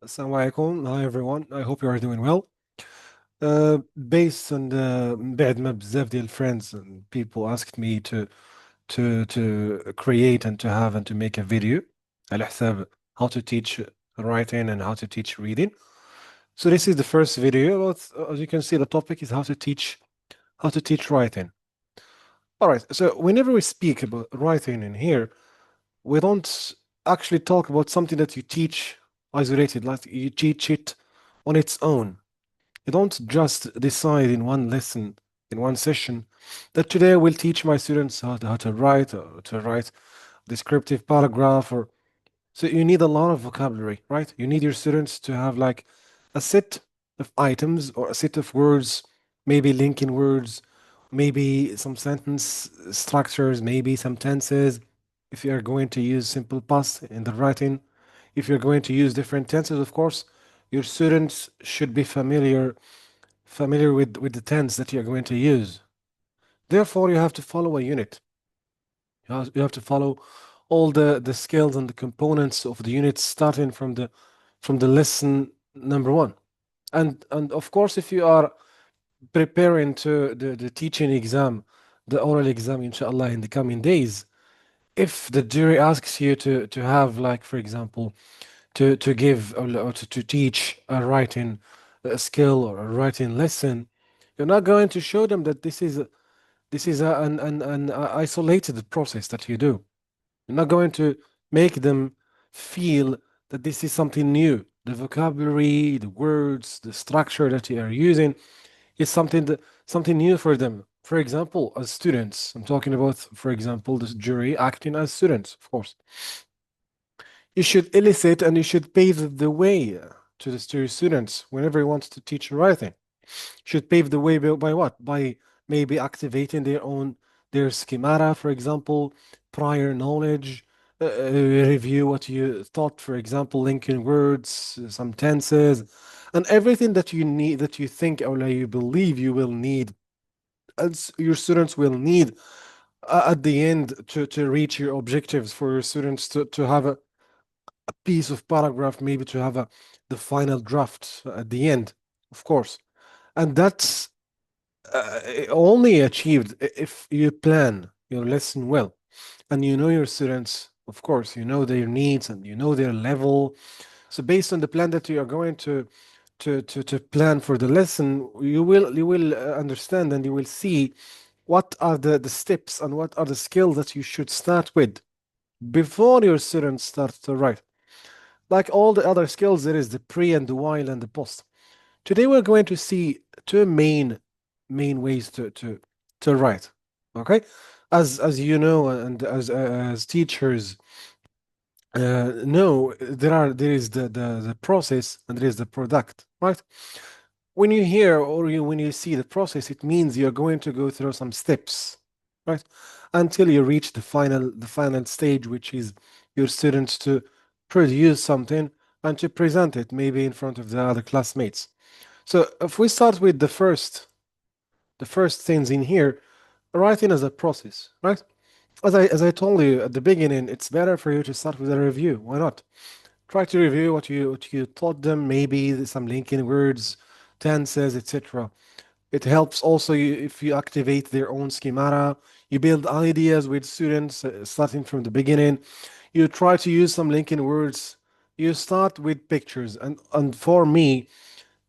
Assalamu alaikum. Hi everyone. I hope you are doing well. Based on the بعد ما بزاف ديال friends and people asked me to create and to have and to make a video على حساب how to teach writing and how to teach reading. So this is the first video. As you can see, the topic is how to teach writing. All right. So whenever we speak about writing in here, we don't actually talk about something that you teach isolated, like you teach it on its own. You don't just decide in one lesson, in one session, that today I will teach my students how to write or to write descriptive paragraph or so you need a lot of vocabulary, right? You need your students to have like a set of items or a set of words, maybe linking words, maybe some sentence structures, maybe some tenses. If you are going to use simple past in the writing, if you're going to use different tenses, of course, your students should be familiar with the tense that you're going to use. Therefore, you have to follow a unit. You have to follow all the skills and the components of the unit starting from the lesson number one. And of course, if you are preparing to the teaching exam, the oral exam, inshallah, in the coming days, if the jury asks you to have like, for example, to give or to teach a writing skill or a writing lesson, you're not going to show them that this is an isolated process that you do. You're not going to make them feel that this is something new. The vocabulary, the words, the structure that you are using is something new for them. For example, as students, I'm talking about, for example, the jury acting as students, of course. You should elicit and you should pave the way to the students whenever you want to teach writing. Should pave the way by what? By maybe activating their schemata, for example, prior knowledge, review what you thought, for example, linking words, some tenses, and everything that you need, that you think or that you believe you will need, as your students will need at the end to reach your objectives for your students to have a piece of paragraph, maybe to have the final draft at the end, of course. And that's only achieved if you plan your lesson well and you know your students, of course, you know their needs and you know their level. So based on the plan that you are going to plan for the lesson, you will understand and you will see what are the steps and what are the skills that you should start with before your students start to write. Like all the other skills, there is the pre and the while and the post. Today we're going to see two main ways to write. Okay, as you know, and as teachers know, there is the process and there is the product, right? When you hear or when you see the process, it means you're going to go through some steps, right? Until you reach the final stage, which is your students to produce something and to present it maybe in front of the other classmates. So if we start with the first things in here, writing as a process, right? As I told you at the beginning, it's better for you to start with a review. Why not? Try to review what you taught them, maybe some linking words, tenses, etc. It helps also if you activate their own schemata. You build ideas with students starting from the beginning. You try to use some linking words. You start with pictures, and for me,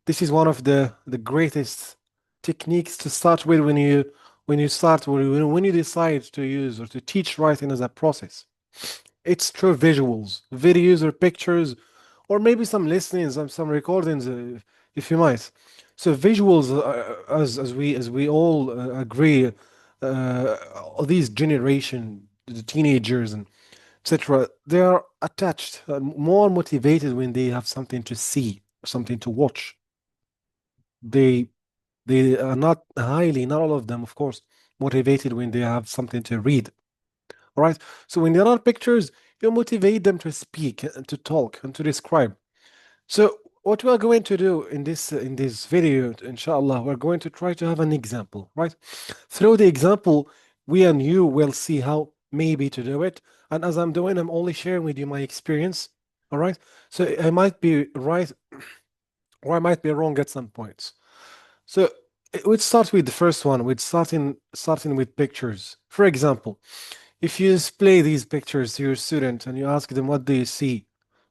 this is one of the greatest techniques to start with when you decide to use or to teach writing as a process. It's through visuals, videos or pictures, or maybe some listenings and some recordings, if you might. So visuals, as we all agree, these generation, the teenagers and etc., they are attached, more motivated when they have something to see, something to watch. They they are not all of them, of course, motivated when they have something to read. All right. So when there are pictures, you motivate them to speak and to talk and to describe. So what we are going to do in this video, inshallah, we're going to try to have an example, right? Through the example, we and you will see how maybe to do it. And as I'm doing, I'm only sharing with you my experience. All right. So I might be right or I might be wrong at some points. So we'd start with the first one. We'd starting with pictures. For example, if you display these pictures to your student and you ask them what do you see,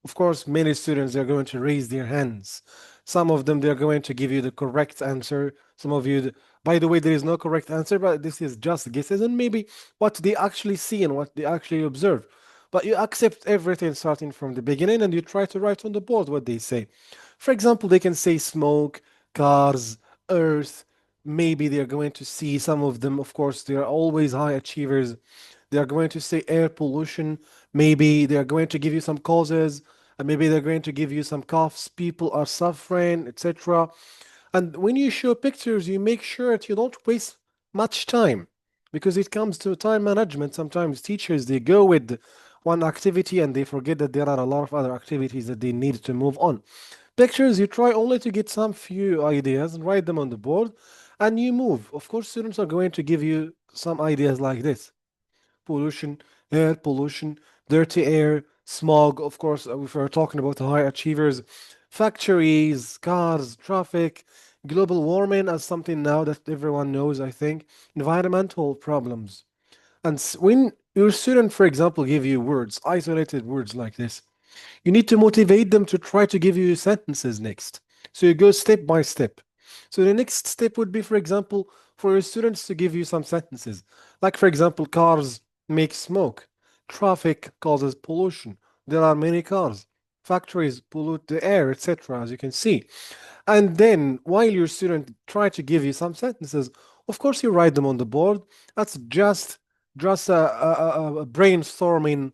of course, many students are going to raise their hands. Some of them they're going to give you the correct answer. Some of you, by the way, there is no correct answer, but this is just guesses and maybe what they actually see and what they actually observe. But you accept everything starting from the beginning and you try to write on the board what they say. For example, they can say smoke, cars, earth. Maybe they're going to see some of them, of course, they are always high achievers. They are going to say air pollution. Maybe they are going to give you some causes, and maybe they're going to give you some coughs. People are suffering, etc. And when you show pictures, you make sure that you don't waste much time because it comes to time management. Sometimes teachers they go with one activity and they forget that there are a lot of other activities that they need to move on. Pictures, you try only to get some few ideas and write them on the board and you move. Of course, students are going to give you some ideas like this pollution, air pollution, dirty air, smog. Of course, if we're talking about high achievers, factories, cars, traffic, global warming as something now that everyone knows, I think, environmental problems. And when your student, for example, give you words, isolated words like this, you need to motivate them to try to give you sentences next. So you go step by step. So the next step would be, for example, for your students to give you some sentences. Like, for example, cars make smoke, traffic causes pollution, there are many cars, factories pollute the air, etc., as you can see. And then, while your student try to give you some sentences, of course, you write them on the board. That's just a brainstorming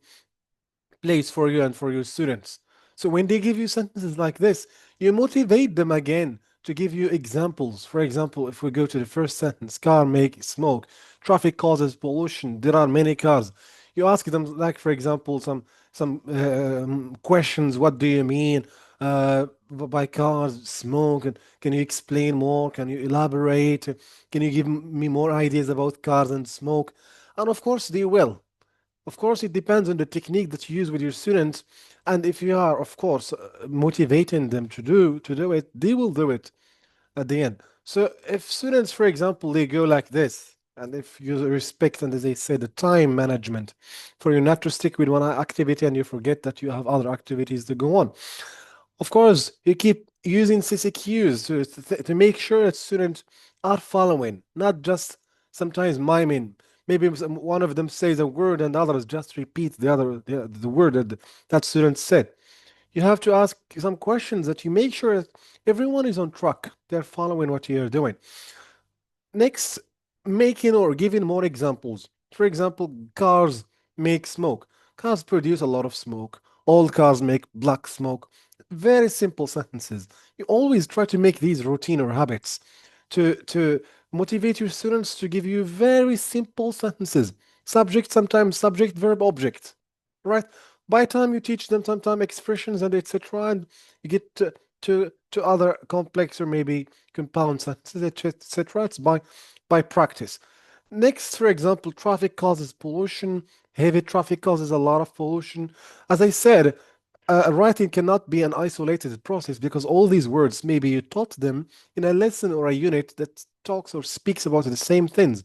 place for you and for your students. So when they give you sentences like this, you motivate them again to give you examples. For example, if we go to the first sentence, car make smoke, traffic causes pollution, there are many cars. You ask them, like for example, some questions. What do you mean by cars, smoke? And can you explain more? Can you elaborate? Can you give me more ideas about cars and smoke? And of course, they will. Of course, it depends on the technique that you use with your students, and if you are, of course, motivating them to do it, they will do it at the end. So if students, for example, they go like this, and if you respect and as they say the time management for you not to stick with one activity and you forget that you have other activities to go on. Of course, you keep using CCQs to make sure that students are following, not just sometimes miming. Maybe one of them says a word and others just repeat the word that that student said. You have to ask some questions that you make sure that everyone is on track. They're following what you're doing. Next, making or giving more examples. For example, cars make smoke. Cars produce a lot of smoke. All cars make black smoke. Very simple sentences. You always try to make these routine or habits to motivate your students to give you very simple sentences. Subject, sometimes subject, verb, object. Right? By the time you teach them sometimes expressions and etc., and you get to other complex or maybe compound sentences, etc. It's by practice. Next, for example, traffic causes pollution. Heavy traffic causes a lot of pollution. As I said, writing cannot be an isolated process because all these words, maybe you taught them in a lesson or a unit that talks or speaks about the same things.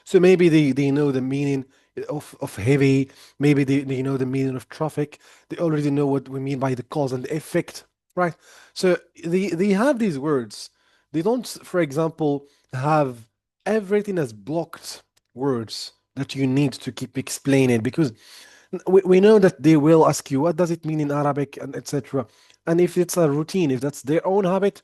So maybe they know the meaning of heavy, maybe they know the meaning of traffic. They already know what we mean by the cause and the effect, right? So they have these words. They don't, for example, have everything as blocked words that you need to keep explaining because we know that they will ask you what does it mean in Arabic and etc. And if it's a routine, if that's their own habit,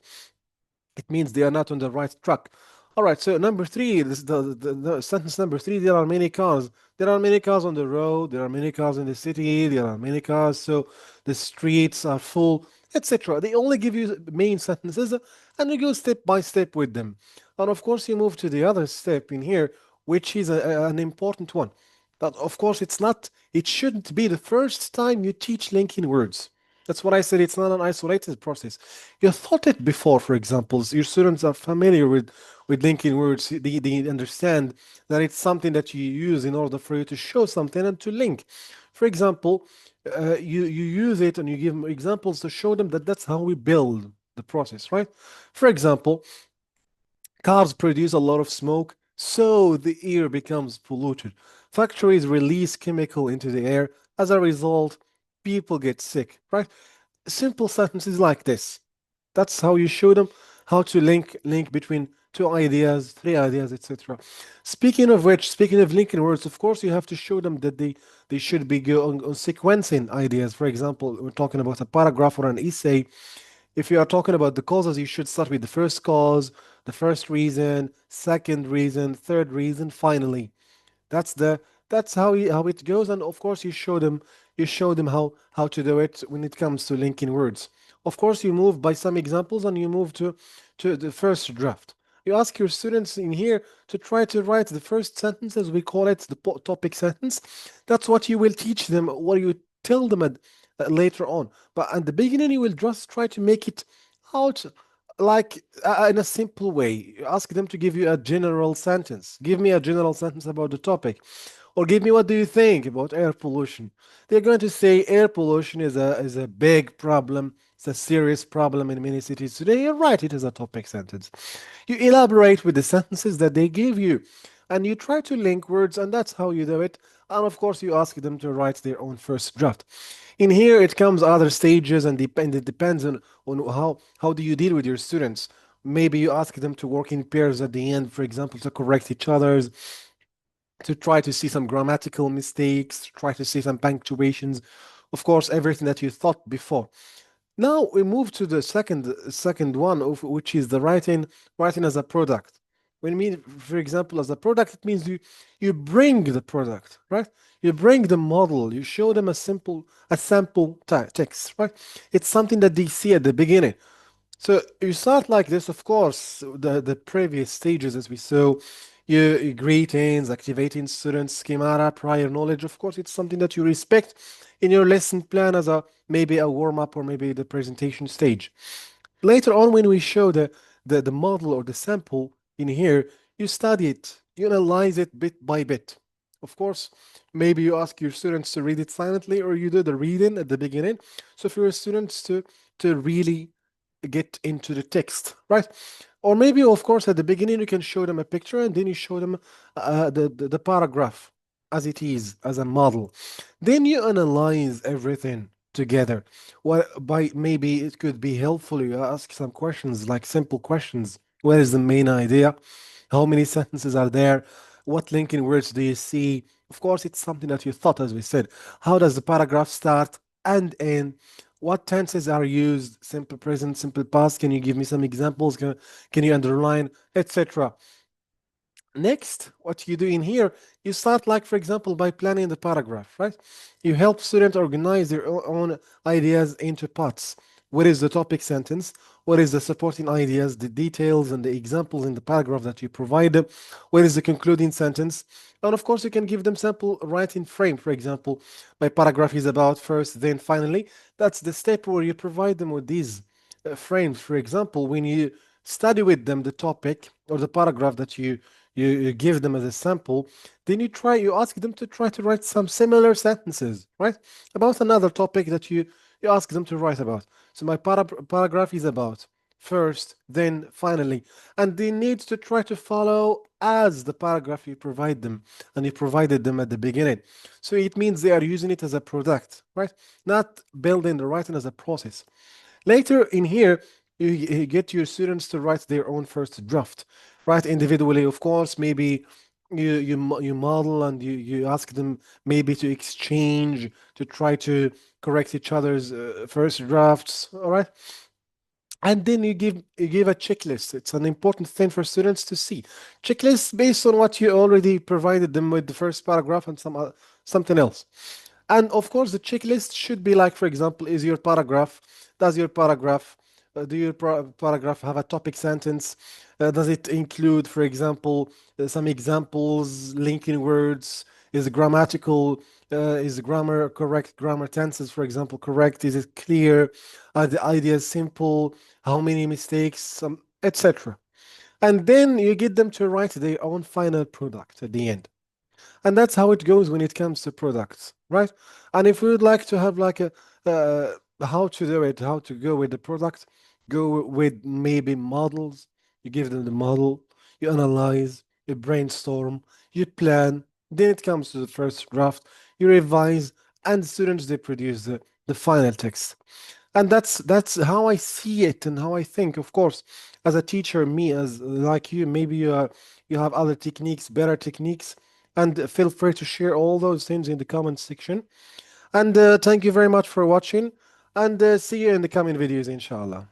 it means they are not on the right track. All right, so number three, this the sentence number three, there are many cars. There are many cars on the road, there are many cars in the city, there are many cars, so the streets are full, etc. They only give you main sentences and you go step by step with them. And of course, you move to the other step in here, which is an important one. That of course it's not, it shouldn't be the first time you teach linking words. That's what I said. It's not an isolated process. You thought it before, for example. Your students are familiar with linking words. They understand that it's something that you use in order for you to show something and to link. For example, you use it and you give them examples to show them that that's how we build the process, right? For example, cars produce a lot of smoke, so the air becomes polluted. Factories release chemical into the air. As a result, people get sick, right? Simple sentences like this. That's how you show them how to link between two ideas, three ideas, etc. Speaking of which, speaking of linking words, of course, you have to show them that they should be go on sequencing ideas. For example, we're talking about a paragraph or an essay. If you are talking about the causes, you should start with the first cause, the first reason, second reason, third reason, finally. That's the that's how it goes, and of course you show them how to do it when it comes to linking words. Of course, you move by some examples and you move to the first draft. You ask your students in here to try to write the first sentence, as we call it, the topic sentence. That's what you will teach them, what you tell them later on. But at the beginning, you will just try to make it out like in a simple way. You ask them to give you a general sentence. Give me a general sentence about the topic, or give me what do you think about air pollution. They're going to say air pollution is a big problem. It's a serious problem in many cities today. You're right, it is a topic sentence. You elaborate with the sentences that they give you, and you try to link words, and that's how you do it. And of course, you ask them to write their own first draft. In here, it comes other stages, and it depends on how do you deal with your students. Maybe you ask them to work in pairs at the end, for example, to correct each other's, to try to see some grammatical mistakes, to try to see some punctuations. Of course, everything that you thought before. Now we move to the second one, of which is the writing as a product. When mean, for example, as a product, it means you bring the product, right? You bring the model. You show them a sample text, right? It's something that they see at the beginning. So you start like this, of course, the previous stages as we saw, you greetings, activating students, schemata, prior knowledge. Of course, it's something that you respect in your lesson plan as a maybe a warm-up or maybe the presentation stage. Later on, when we show the model or the sample in here, you study it, you analyze it bit by bit. Of course, maybe you ask your students to read it silently, or you do the reading at the beginning. So for your students to really get into the text, right? Or maybe, of course, at the beginning you can show them a picture and then you show them the paragraph as it is, as a model. Then you analyze everything together. Well, by maybe it could be helpful. You ask some questions, like simple questions. What is the main idea? How many sentences are there? What linking words do you see? Of course, it's something that you thought, as we said. How does the paragraph start and end? What tenses are used? Simple present, simple past. Can you give me some examples? Can you underline, etc.? Next, what you do in here, you start like, for example, by planning the paragraph, right? You help students organize their own ideas into parts. What is the topic sentence? What is the supporting ideas, the details and the examples in the paragraph that you provide them? What is the concluding sentence? And of course, you can give them sample writing frame. For example, my paragraph is about first, then finally. That's the step where you provide them with these frames. For example, when you study with them the topic or the paragraph that you give them as a sample, then you ask them to try to write some similar sentences, right? About another topic that you ask them to write about. So my paragraph is about first, then finally. And they need to try to follow as the paragraph you provide them and you provided them at the beginning. So it means they are using it as a product, right? Not building the writing as a process. Later in here, you get your students to write their own first draft, write individually, of course. Maybe you model and you ask them maybe to exchange, to try to correct each other's first drafts, all right? And then you give a checklist. It's an important thing for students to see. Checklist based on what you already provided them with the first paragraph and something else. And of course, the checklist should be like, for example, does your paragraph, do your paragraph have a topic sentence? Does it include, for example, some examples, linking words? Is grammatical, is grammar correct? Grammar tenses, for example, correct? Is it clear? Are the ideas simple? How many mistakes? Etc. And then you get them to write their own final product at the end. And that's how it goes when it comes to products, right? And if we would like to have like a how to do it, how to go with the product, go with maybe models. You give them the model, you analyze, you brainstorm, you plan. Then it comes to the first draft, you revise, and students they produce the final text. And that's how I see it and how I think. Of course, as a teacher, me as like you, maybe you have other techniques, better techniques, and feel free to share all those things in the comment section. And thank you very much for watching, and see you in the coming videos, inshallah.